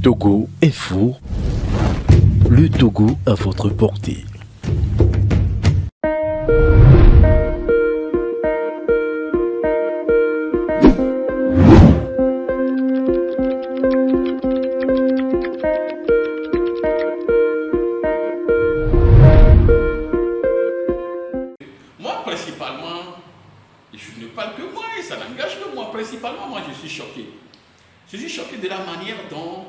Togo Info, le Togo à votre portée. Moi, principalement, je ne parle que moi et ça n'engage que moi. Principalement, moi, je suis choqué. Je suis choqué de la manière dont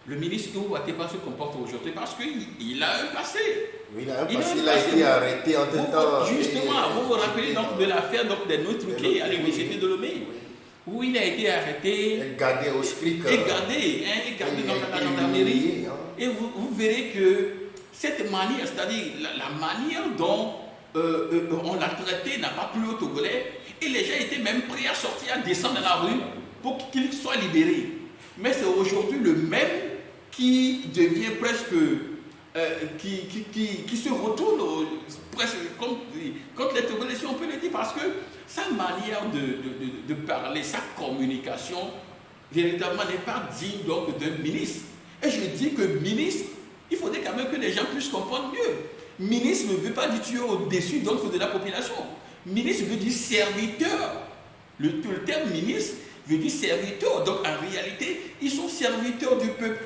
le ministre Ouattara se comporte aujourd'hui parce qu'il a un passé. Oui, il a été arrêté en tout temps. Justement, vous vous rappelez donc de l'affaire des Notruquets à l'université de Lomé, où il a été arrêté et gardé au SPRIC. Et gardé dans la gendarmerie. Et vous verrez que cette manière, c'est-à-dire la manière dont on l'a traité n'a pas plu aux Togolais. Et les gens étaient même prêts à sortir, à descendre dans la rue pour qu'il soit libéré. Mais c'est aujourd'hui le même qui devient presque, qui se retourne presque contre les Togolais, si on peut le dire, parce que sa manière de parler, sa communication, véritablement n'est pas digne donc d'un ministre. Et je dis que ministre, il faudrait quand même que les gens puissent comprendre mieux. Ministre ne veut pas dire tu es au-dessus donc de la population. Ministre veut dire serviteur. Le terme ministre veut dire serviteur. Donc en réalité, ils sont serviteurs du peuple.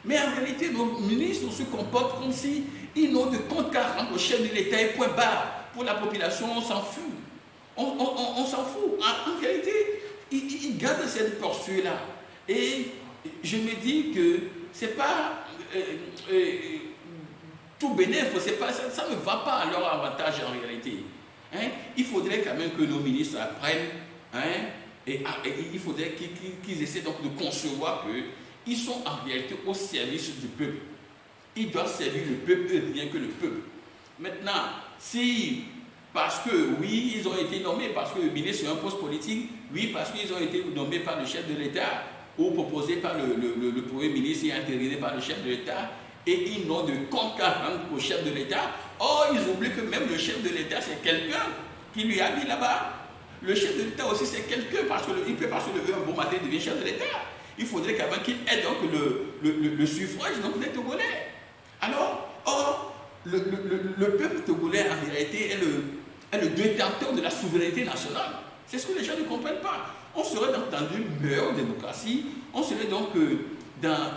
Mais en réalité, nos ministres se comportent comme si ils n'ont de compte qu'à rendre au chef de l'État et point barre. Pour la population, on s'en fout. On s'en fout. En réalité, ils gardent cette posture-là. Et je me dis que c'est pas tout bénéfice, ça ne va pas à leur avantage en réalité. Il faudrait quand même que nos ministres apprennent, et il faudrait qu'ils essaient donc de concevoir qu'ils sont en réalité au service du peuple. Ils doivent servir le peuple et rien que le peuple. Maintenant, si, parce que oui, ils ont été nommés, parce que le ministre est un poste politique, oui, parce qu'ils ont été nommés par le chef de l'État, ou proposés par le Premier ministre et intégrés par le chef de l'État, et ils n'ont de compte qu'à rendre au chef de l'État. Or, ils oublient que même le chef de l'État, c'est quelqu'un qui lui a mis là-bas. Le chef de l'État aussi, c'est quelqu'un, parce qu'il peut pas se lever un bon matin et devenir chef de l'État. Il faudrait quand même qu'il ait donc le suffrage donc, des Togolais. Alors, le peuple togolais, en réalité, est le détenteur de la souveraineté nationale. C'est ce que les gens ne comprennent pas. On serait donc dans une meilleure démocratie, on serait donc dans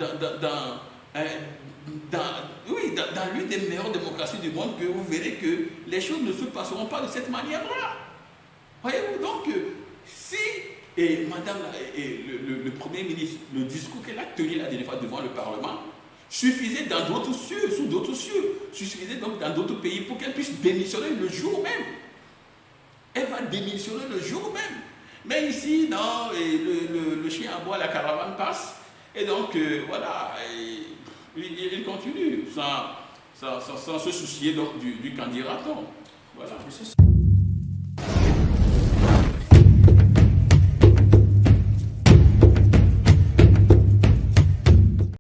l'une des meilleures démocraties du monde, que vous verrez que les choses ne se passeront pas de cette manière-là. Voyez-vous, donc, si madame, le Premier ministre, le discours qu'elle a tenu la dernière fois devant le Parlement, suffisait dans d'autres cieux, sous d'autres cieux, suffisait donc dans d'autres pays pour qu'elle puisse démissionner le jour même. Elle va démissionner le jour même. Mais ici, non, le chien aboie, la caravane passe, et donc, voilà, il continue sans se soucier donc, du candidat. Voilà.